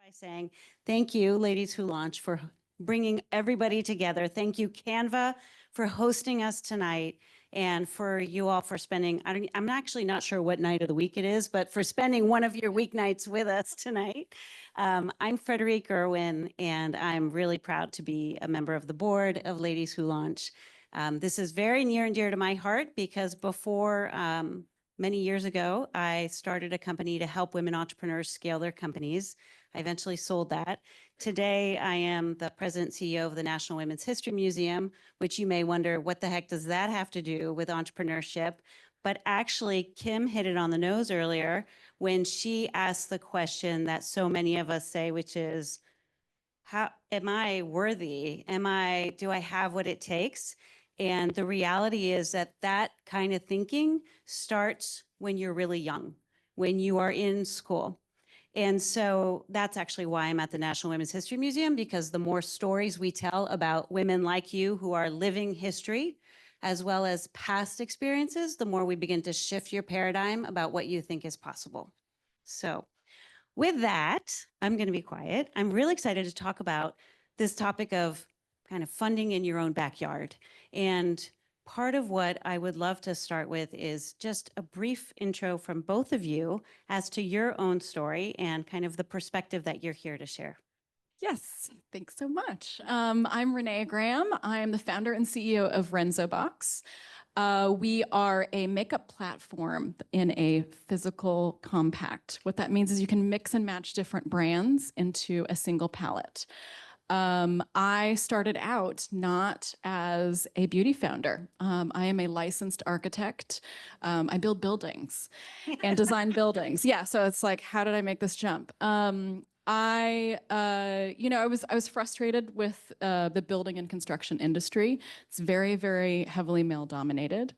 by saying thank you, Ladies Who Launch, for bringing everybody together. Thank you, Canva, for hosting us tonight, and for you all for spending, I'm actually not sure what night of the week it is, but for spending one of your weeknights with us tonight. I'm Frederique Irwin, and I'm really proud to be a member of the board of Ladies Who Launch. This is very near and dear to my heart because before many years ago, I started a company to help women entrepreneurs scale their companies. I eventually sold that. Today, I am the president and CEO of the National Women's History Museum, which you may wonder, what the heck does that have to do with entrepreneurship? But actually, Kim hit it on the nose earlier when she asked the question that so many of us say, which is, how am I worthy? Do I have what it takes? And the reality is that that kind of thinking starts when you're really young, when you are in school. And so that's actually why I'm at the National Women's History Museum, because the more stories we tell about women like you who are living history, as well as past experiences, the more we begin to shift your paradigm about what you think is possible. So with that, I'm going to be quiet. I'm really excited to talk about this topic of kind of funding in your own backyard. And part of what I would love to start with is just a brief intro from both of you as to your own story and kind of the perspective that you're here to share. Yes, thanks so much. I'm René Graham. I'm the founder and CEO of Renzoe Box. We are a makeup platform in a physical compact. What that means is you can mix and match different brands into a single palette. I started out not as a beauty founder. I am a licensed architect. I build buildings and design buildings. Yeah, so it's like, how did I make this jump? I was frustrated with the building and construction industry. It's very, very heavily male dominated.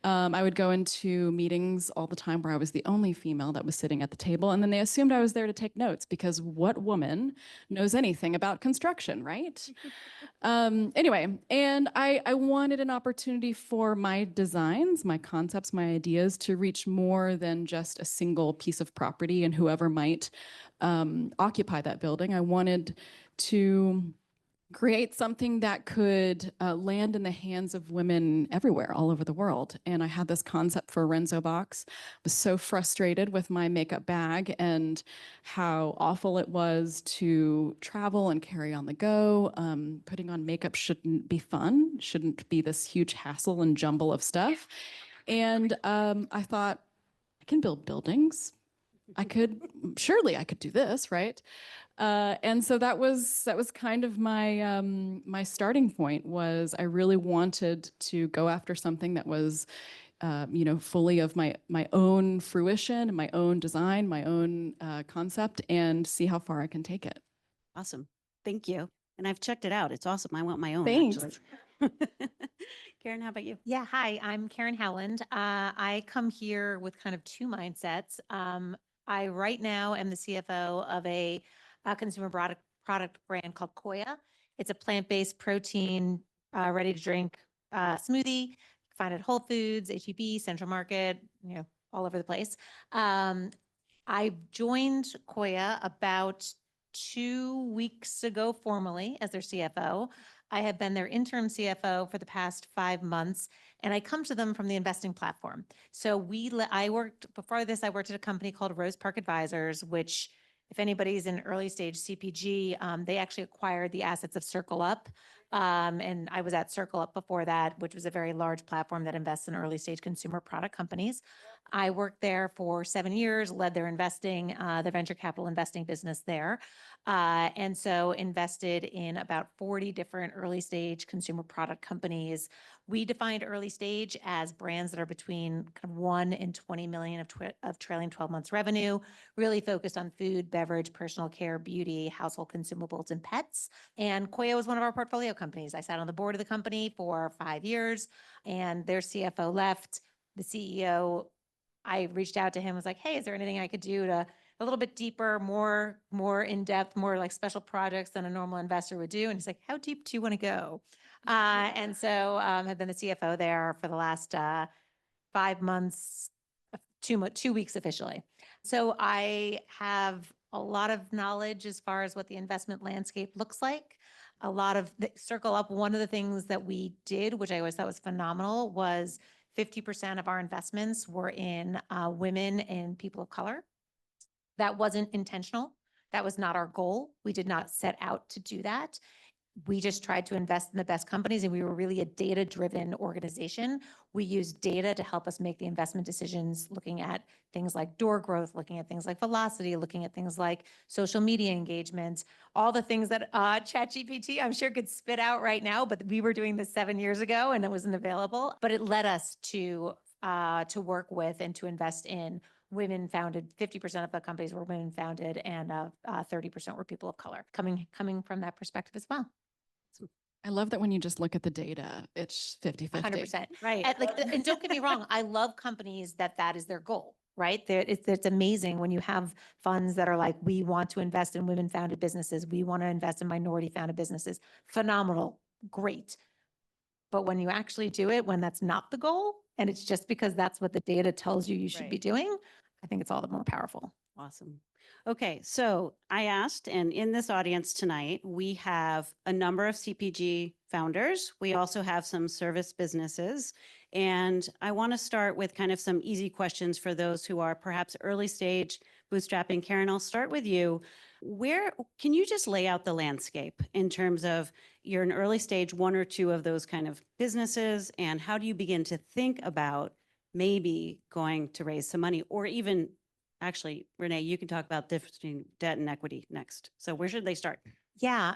I would go into meetings all the time where I was the only female that was sitting at the table, and then they assumed I was there to take notes because what woman knows anything about construction, right? Anyway, and I wanted an opportunity for my designs, my concepts, my ideas to reach more than just a single piece of property and whoever might occupy that building. I wanted to create something that could land in the hands of women everywhere, all over the world. And I had this concept for Renzoe Box. I was so frustrated with my makeup bag and how awful it was to travel and carry on the go. Putting on makeup shouldn't be fun, shouldn't be this huge hassle and jumble of stuff. And I thought, I can build buildings. Surely I could do this, right? And so that was kind of my my starting point. Was I really wanted to go after something that was, fully of my own fruition, my own design, my own concept, and see how far I can take it. Awesome. Thank you. And I've checked it out. It's awesome. I want my own. Thanks. Karen, how about you? Yeah, hi, I'm Karen Howland. I come here with kind of two mindsets. I right now am the CFO of a consumer product brand called Koia. It's a plant-based protein, ready-to-drink smoothie. Find it at Whole Foods, HEB, Central Market, all over the place. I joined Koia about 2 weeks ago formally as their CFO. I have been their interim CFO for the past 5 months, and I come to them from the investing platform. So before this, I worked at a company called Rose Park Advisors, which, if anybody's in early stage CPG, they actually acquired the assets of Circle Up. And I was at Circle Up before that, which was a very large platform that invests in early stage consumer product companies. I worked there for 7 years, led their investing, the venture capital investing business there. And so invested in about 40 different early stage consumer product companies. We defined early stage as brands that are between kind of 1 and 20 million of trailing 12 months revenue, really focused on food, beverage, personal care, beauty, household consumables, and pets. And Koia was one of our portfolio companies. I sat on the board of the company for 5 years, and their CFO left. The CEO, I reached out to him, was like, hey, is there anything I could do to a little bit deeper, more in-depth, more like special projects than a normal investor would do? And he's like, how deep do you want to go? And so I've been the CFO there for the last 5 months, 2 weeks officially. So I have a lot of knowledge as far as what the investment landscape looks like. A lot of circle up. One of the things that we did, which I always thought was phenomenal, was 50% of our investments were in women and people of color. That wasn't intentional. That was not our goal. We did not set out to do that. We just tried to invest in the best companies, and we were really a data-driven organization. We used data to help us make the investment decisions, looking at things like door growth, looking at things like velocity, looking at things like social media engagements, all the things that ChatGPT, I'm sure, could spit out right now, but we were doing this 7 years ago and it wasn't available. But it led us to work with and to invest in women-founded. 50% of the companies were women-founded, and 30% were people of color. Coming from that perspective as well. I love that when you just look at the data, it's 50-50. 100%. Right. And don't get me wrong, I love companies that is their goal, right? It's amazing when you have funds that are like, we want to invest in women-founded businesses. We want to invest in minority-founded businesses. Phenomenal. Great. But when you actually do it, when that's not the goal, and it's just because that's what the data tells you should be Right. doing, I think it's all the more powerful. Awesome. Okay, so I asked, and in this audience tonight, we have a number of CPG founders. We also have some service businesses. And I want to start with kind of some easy questions for those who are perhaps early stage bootstrapping. Karen, I'll start with you. Where can you just lay out the landscape in terms of you're an early stage, one or two of those kind of businesses, and how do you begin to think about maybe going to raise some money, or even actually, Renee, you can talk about difference between debt and equity next. So where should they start? Yeah.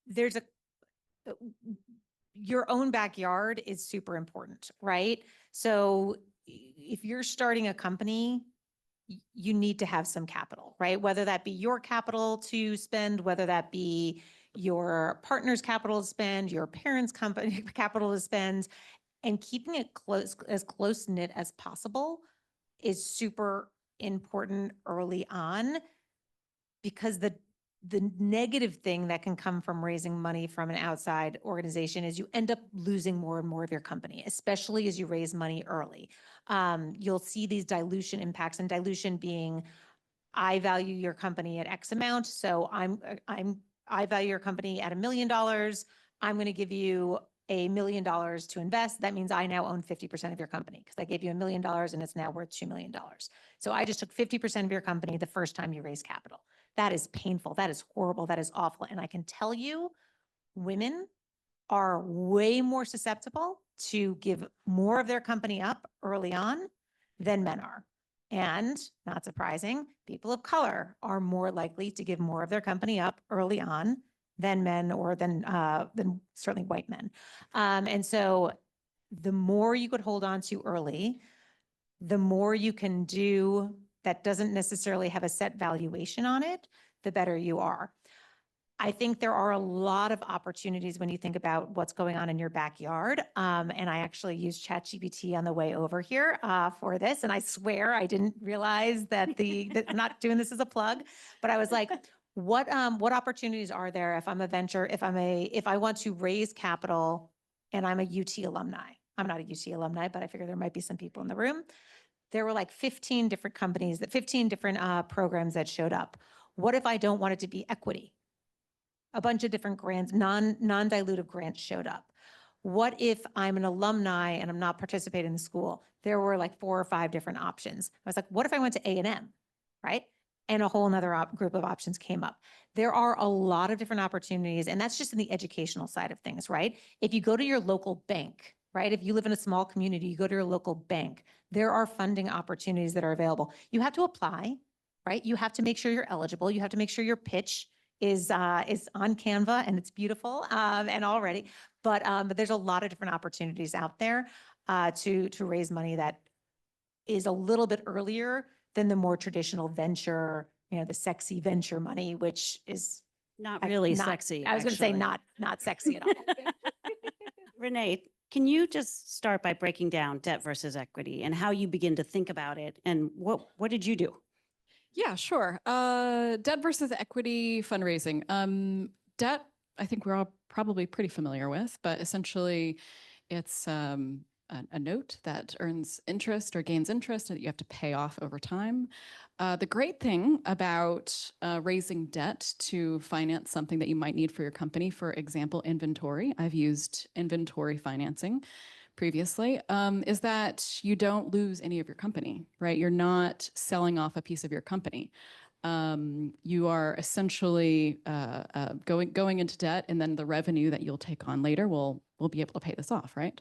There's your own backyard is super important, right? So if you're starting a company, you need to have some capital, right? Whether that be your capital to spend, whether that be your partner's capital to spend, your parents' company capital to spend, and keeping it as close knit as possible is super important early on, because the negative thing that can come from raising money from an outside organization is you end up losing more and more of your company, especially as you raise money early. You'll see these dilution impacts, and dilution being, I value your company at X amount, so I value your company at $1 million. I'm going to give you $1 million to invest. That means I now own 50% of your company because I gave you $1 million and it's now worth $2 million. So I just took 50% of your company the first time you raise capital. That is painful. That is horrible. That is awful. And I can tell you, women are way more susceptible to give more of their company up early on than men are. And not surprising, people of color are more likely to give more of their company up early on than men, or than certainly white men. And so the more you could hold on to early, the more you can do that doesn't necessarily have a set valuation on it, the better you are. I think there are a lot of opportunities when you think about what's going on in your backyard. And I actually used ChatGPT on the way over here for this. And I swear I didn't realize that I'm not doing this as a plug, but I was like, what opportunities are there if I'm a venture, if I want to raise capital and I'm a UT alumni? I'm not a UT alumni, but I figure there might be some people in the room. There were like 15 different companies, 15 different programs that showed up. What if I don't want it to be equity? A bunch of different grants, non-dilutive grants showed up. What if I'm an alumni and I'm not participating in the school? There were like 4 or 5 different options. I was like, what if I went to A&M, right? And a whole nother group of options came up. There are a lot of different opportunities, and that's just in the educational side of things, right? If you go to your local bank, right? If you live in a small community, you go to your local bank, there are funding opportunities that are available. You have to apply, right? You have to make sure you're eligible. You have to make sure your pitch is on Canva and it's beautiful and already, but there's a lot of different opportunities out there to raise money that is a little bit earlier than the more traditional venture, the sexy venture money, which is Not really sexy. I was going to say not sexy at all. Renee, can you just start by breaking down debt versus equity and how you begin to think about it, and what did you do? Yeah, sure. Debt versus equity fundraising. Debt, I think we're all probably pretty familiar with, but essentially it's a note that earns interest or gains interest that you have to pay off over time. The great thing about raising debt to finance something that you might need for your company, for example, inventory, I've used inventory financing previously, is that you don't lose any of your company, right? You're not selling off a piece of your company. You are essentially going into debt, and then the revenue that you'll take on later will be able to pay this off, right?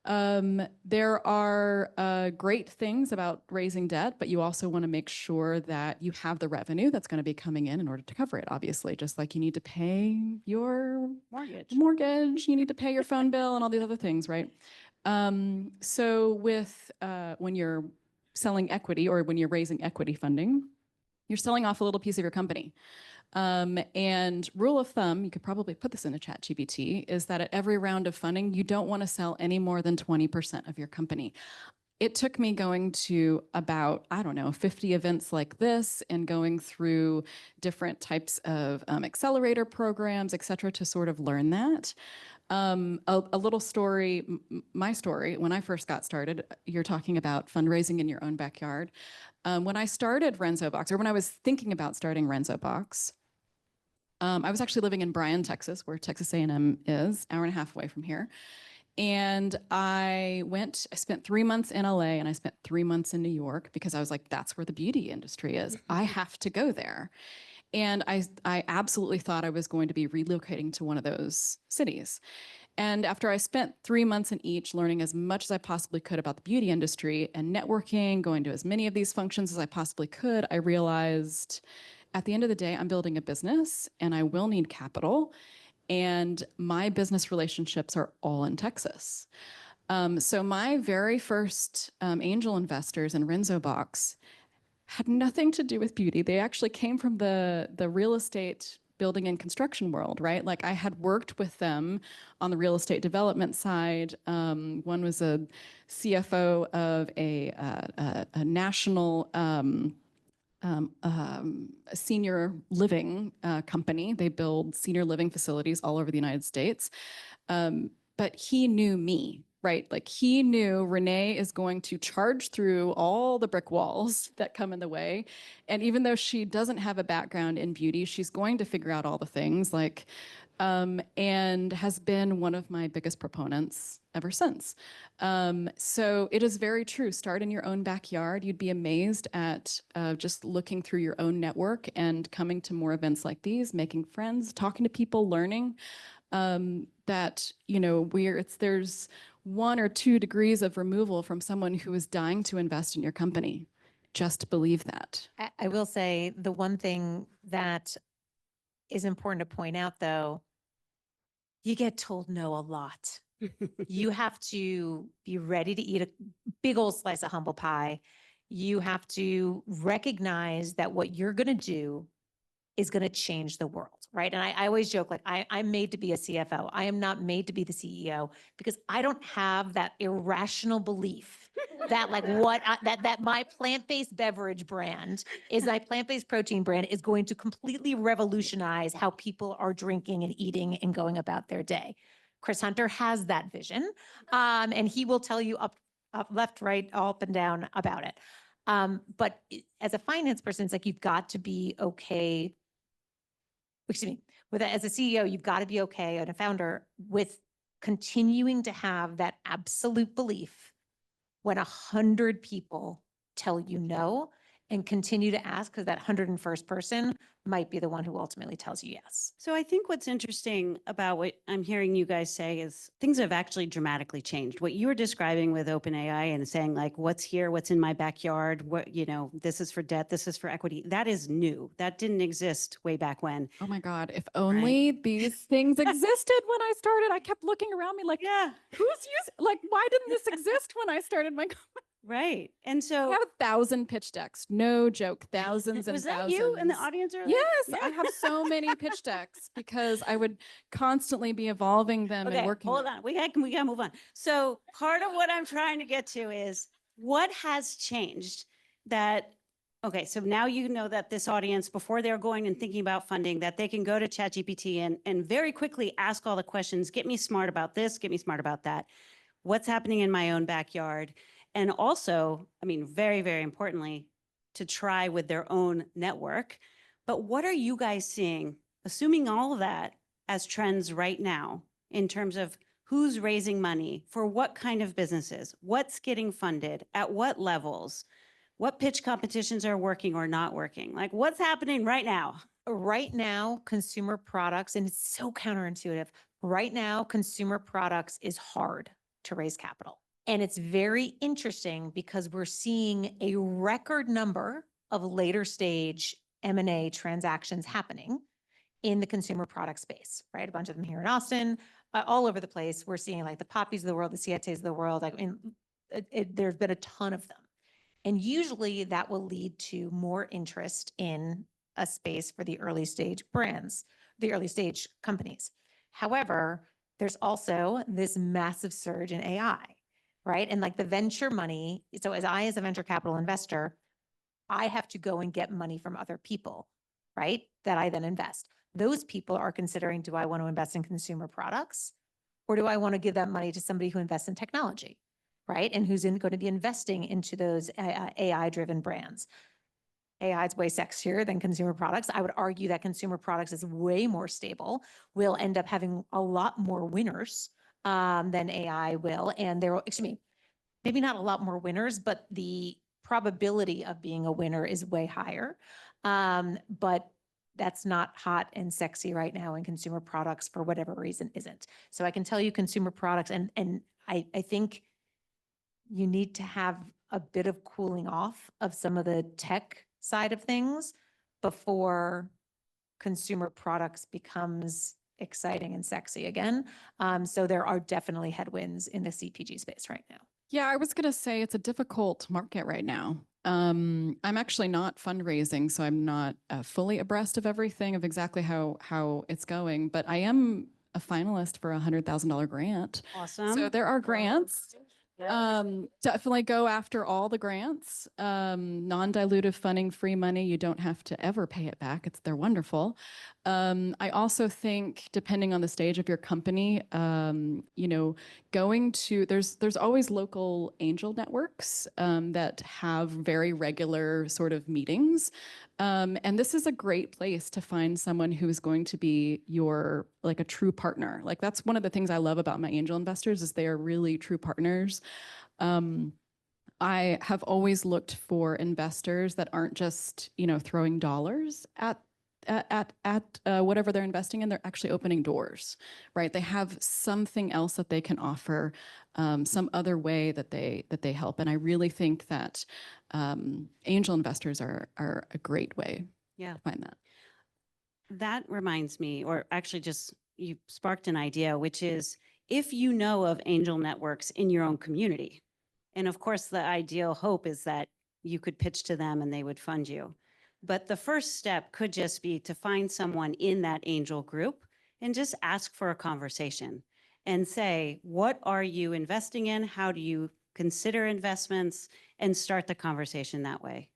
There are great things about raising debt, but you also want to make sure that you have the revenue that's going to be coming in order to cover it, obviously, just like you need to pay your mortgage, you need to pay your phone bill and all these other things, right? So with when you're selling equity or when you're raising equity funding, you're selling off a little piece of your company. And rule of thumb, you could probably put this in a ChatGPT, is that at every round of funding, you don't want to sell any more than 20% of your company. It took me going to about, I don't know, 50 events like this and going through different types of accelerator programs, et cetera, to sort of learn that. A little story, my story, when I first got started, you're talking about fundraising in your own backyard. When I started Renzoe Box, or when I was thinking about starting Renzoe Box, I was actually living in Bryan, Texas, where Texas A&M is, hour and a half away from here. And I spent 3 months in LA and I spent 3 months in New York because I was like, that's where the beauty industry is. I have to go there. And I absolutely thought I was going to be relocating to one of those cities. And after I spent 3 months in each, learning as much as I possibly could about the beauty industry and networking, going to as many of these functions as I possibly could, I realized at the end of the day, I'm building a business and I will need capital. And my business relationships are all in Texas. So my very first angel investors in Renzoe Box had nothing to do with beauty. They actually came from the real estate building and construction world, right? Like I had worked with them on the real estate development side. One was a CFO of a national a senior living company. They build senior living facilities all over the United States. But he knew me, right? Like he knew Renee is going to charge through all the brick walls that come in the way. And even though she doesn't have a background in beauty, she's going to figure out all the things like, and has been one of my biggest proponents ever since. So it is very true. Start in your own backyard. You'd be amazed at just looking through your own network and coming to more events like these, making friends, talking to people, learning that, you know, there's 1 or 2 degrees of removal from someone who is dying to invest in your company. Just believe that. I will say the one thing that is important to point out, though, you get told no a lot. You have to be ready to eat a big old slice of humble pie. You have to recognize that what you're going to do is going to change the world, right? And I always joke, like, I'm made to be a CFO. I am not made to be the CEO because I don't have that irrational belief that like that my plant-based beverage brand is my plant-based protein brand is going to completely revolutionize how people are drinking and eating and going about their day. Chris Hunter has that vision, and he will tell you up, left, right, up and down about it. But as a finance person, it's like you've got to be okay. Excuse me. As a CEO, you've got to be okay, and a founder, with continuing to have that absolute belief when 100 people tell you no, and continue to ask because that 101st person might be the one who ultimately tells you yes. So I think what's interesting about what I'm hearing you guys say is things have actually dramatically changed. What you were describing with OpenAI and saying like, what's here, what's in my backyard, what, you know, this is for debt, this is for equity. That is new. That didn't exist way back when. Oh my God, if only these things existed when I started. I kept looking around me like, Yeah, who's using, like, why didn't this exist when I started my company? right. And I so have 1,000 pitch decks, no joke, thousands and was that thousands. you in the audience earlier? Yes, Yeah. I have so many pitch decks because I would constantly be evolving them and Okay, working. hold on. We got to move on. So part of what I'm trying to get to is what has changed that, okay, so now you know that this audience, before they're going and thinking about funding, that they can go to ChatGPT and very quickly ask all the questions, get me smart about this, get me smart about that. What's happening in my own backyard? And also, I mean, very, very importantly, to try with their own network. But what are you guys seeing, assuming all of that as trends right now in terms of who's raising money for what kind of businesses, what's getting funded, at what levels, what pitch competitions are working or not working? Like what's happening right now? Right now, consumer products, and it's so counterintuitive. Right now, consumer products is hard to raise capital. And it's very interesting because we're seeing a record number of later stage M&A transactions happening in the consumer product space, right? A bunch of them here in Austin, all over the place. We're seeing like the Poppies of the world, the Cietes of the world. I mean, there's been a ton of them. And usually that will lead to more interest in a space for the early stage brands, the early stage companies. However, there's also this massive surge in AI, right? And like the venture money, so as a venture capital investor, I have to go and get money from other people, right? That I then invest. Those people are considering, do I want to invest in consumer products or do I want to give that money to somebody who invests in technology, right? And who's going to be investing into those AI-driven brands. AI is way sexier than consumer products. I would argue that consumer products is way more stable. We'll end up having a lot more winners than AI will. And there will, excuse me, maybe not a lot more winners, but the probability of being a winner is way higher. But that's not hot and sexy right now, and consumer products, for whatever reason, isn't. So I can tell you consumer products, and I think you need to have a bit of cooling off of some of the tech side of things before consumer products becomes exciting and sexy again. So there are definitely headwinds in the CPG space right now. Yeah, I was going to say it's a difficult market right now. I'm actually not fundraising, so I'm not fully abreast of everything of exactly how it's going, but I am a finalist for a $100,000 grant. Awesome. So there are grants. Definitely go after all the grants. Non-dilutive funding, free money. You don't have to ever pay it back. They're wonderful. I also think, depending on the stage of your company, you know, going to there's always local angel networks that have very regular sort of meetings. And this is a great place to find someone who is going to be your, like, a true partner. Like, that's one of the things I love about my angel investors is they are really true partners. I have always looked for investors that aren't just, you know, throwing dollars at whatever they're investing in. They're actually opening doors, right? They have something else that they can offer, some other way that they help. And I really think that angel investors are a great way to find that. That reminds me, or actually just you sparked an idea, which is if you know of angel networks in your own community, and of course the ideal hope is that you could pitch to them and they would fund you. But the first step could just be to find someone in that angel group and just ask for a conversation and say, what are you investing in? How do you consider investments? And start the conversation that way,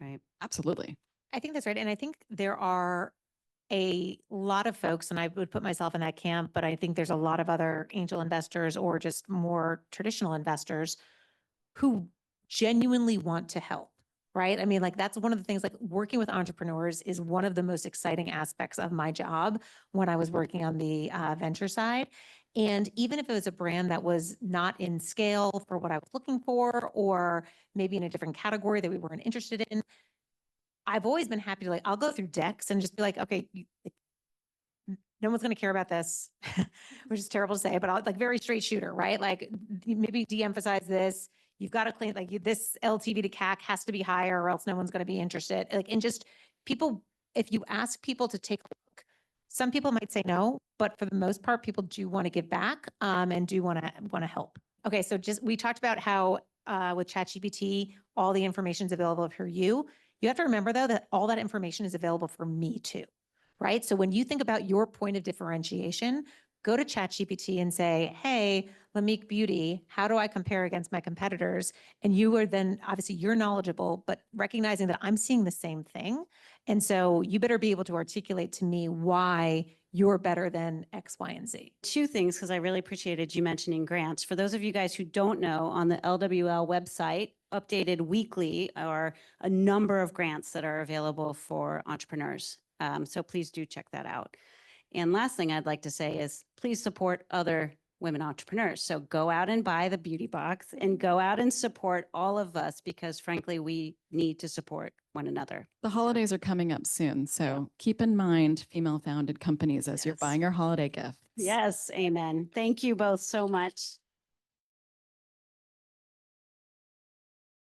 right? Absolutely. I think that's right. And I think there are a lot of folks, and I would put myself in that camp, but I think there's a lot of other angel investors or just more traditional investors who genuinely want to help. Right? I mean, like that's one of the things, like working with entrepreneurs is one of the most exciting aspects of my job when I was working on the venture side. And even if it was a brand that was not in scale for what I was looking for, or maybe in a different category that we weren't interested in, I've always been happy to, like, I'll go through decks and just be like, okay, no one's going to care about this, which is terrible to say, but I'll, like, very straight shooter, right? Like maybe de-emphasize this. You've got to clean, like this LTV to CAC has to be higher or else no one's going to be interested. Like, and just people, if you ask people to take a look, some people might say no, but for the most part, people do want to give back and do want to help. Okay. So just, we talked about how with ChatGPT, all the information is available for you. You have to remember though, that all that information is available for me too, right? So when you think about your point of differentiation, go to ChatGPT and say, hey, Lamique Beauty, how do I compare against my competitors? And you are then, obviously you're knowledgeable, but recognizing that I'm seeing the same thing. And so you better be able to articulate to me why you're better than X, Y, and Z. Two things, because I really appreciated you mentioning grants. For those of you guys who don't know, on the LWL website, updated weekly are a number of grants that are available for entrepreneurs. So please do check that out. And last thing I'd like to say is please support other women entrepreneurs. So go out and buy the beauty box and go out and support all of us because frankly, we need to support one another. The holidays are coming up soon, so keep in mind female-founded companies as you're Yes. buying your holiday gifts. Yes, amen. Thank you both so much.